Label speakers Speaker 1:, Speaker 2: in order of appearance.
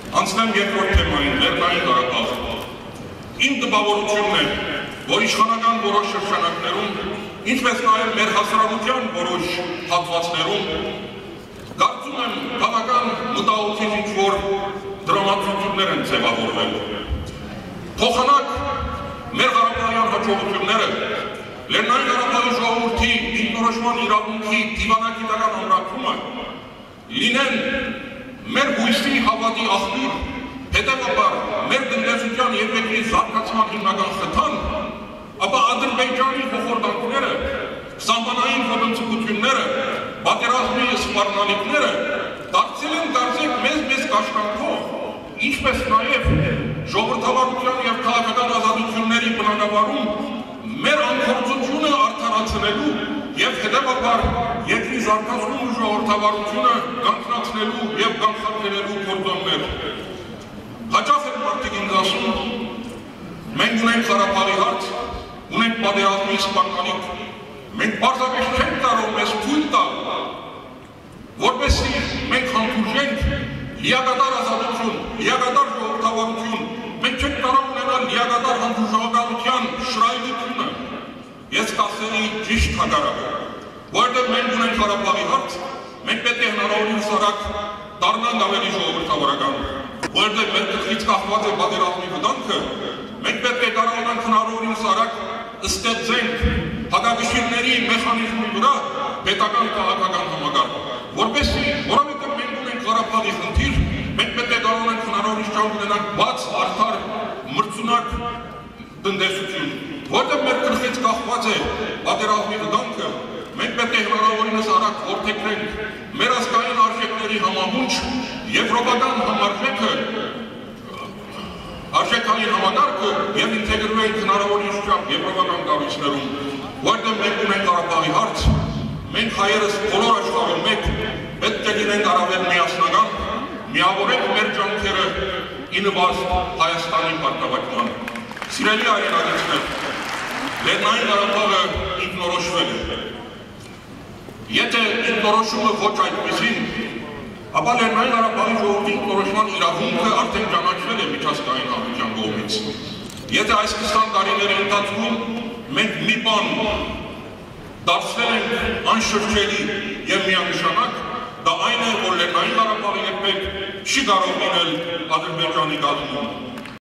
Speaker 1: Անցնեմ երկրորդ թեմային, Լեռնային Ղարաբաղ։ Իմ տպավորությունն է, որ իշխանական որոշ շրջանակներում, ինչպես նաև մեր հասարակության որոշ հատվածներում, կարծում եմ բավական մտահոգիչ ինչ-որ դրամատուրգիաներ են ձևավորվել։ Փոխանակ մեր Ղարաբաղյան հաջողությունները Լեռնային Ղարաբաղի ժողովրդի ինքնորոշման իրավունքի դիվանագիտական ամրագրումը լինեն մեր հույսի հավատի աղբյուր, հետևաբար մեր տնտեսության և երկրի զարգացման հիմնական խթան, ապա Ադրբեջանի փոխորդանքները, սահմանային ոտնձգությունները, պատերազմի սպառնալիքները դարձել են կարծեք մեզ կաշկանդող, ինչպես նաև ժողովրդավարության և քաղաքական ազատությունների բնագավառում մեր անկործությունը արդարացնելու և հետևաբար երկրի զարգացումն ու ժողովրդավարությունը կանգնացնելու և կանխարգելելու գործոններ։ Հաճախ են մարդիկ ինձ ասում, մենք ունենք Ղարաբաղի հարց, ունենք պատերազմի սպառնալիք, մենք պարզապես չենք կարող մեզ թույլ տալ, որպեսզի մենք համբուրժենք լիակատար ազատություն, լիակատար ժողովրդավարություն, մենք չենք կարող ունենալ լիակատար հանդուրժողականության շռայլությունը։ Ես կասեի ճիշտ հակառակը, որտեղ մենք ունենք Ղարաբաղի հարց, մենք պետք է հնարավորինս արագ դառնանք ավելի ժողովրդավարական, որտեղ մեր գլխից կախված է պատերազմի վտանգը, մենք պետք է կարողանանք հնարավորինս արագ ստեղծենք հակակշիռների մեխանիզմի վրա պետական քաղաքական համակարգ, որպեսզի որովհետև մենք ունենք Ղարաբաղի խնդիր, մենք պետք է կարողանանք հնարավորինս ճանաչ ունենանք բաց, արդար, մրցունակ տնտեսություն, որտեղ մեր գլխից կախված է պատերազմի վտանգը, մենք պետք է հնարավորինս արագ որդեգրենք մեր ազգային արժեքների համահունչ եվրոպական համարժեքը, արժեքային համակարգը և ինտեգրվենք հնարավորինս չափ եվրոպական կառույցներում, որտեղ մենք ունենք Ղարաբաղի հարց, մենք հայերս բոլոր աշխարհում մեկ պետք է լինենք առավել միասնական, միավորենք մեր ջանքերը ի նվազդ Հայաստանի պարտավորման։ Սիրելի հայրենակիցներ, Լեռնային Ղարաբաղը ինքնորոշվել է։ Եթե ինքնորոշումը ոչ այդպիսին, ապա Լեռնային Ղարաբաղի ժողովրդի ինքնորոշման իրավունքը արդեն ճանաչվել է միջազգային հանրության կողմից։ Եթե այս 20 տարիների ընթացքում մենք մի բան դարձրել ենք անշրջելի և միանշանակ, դա այն է, որ Լեռնային Ղարաբաղը երբեք չի կարող լինել Ադրբեջանի կազմում։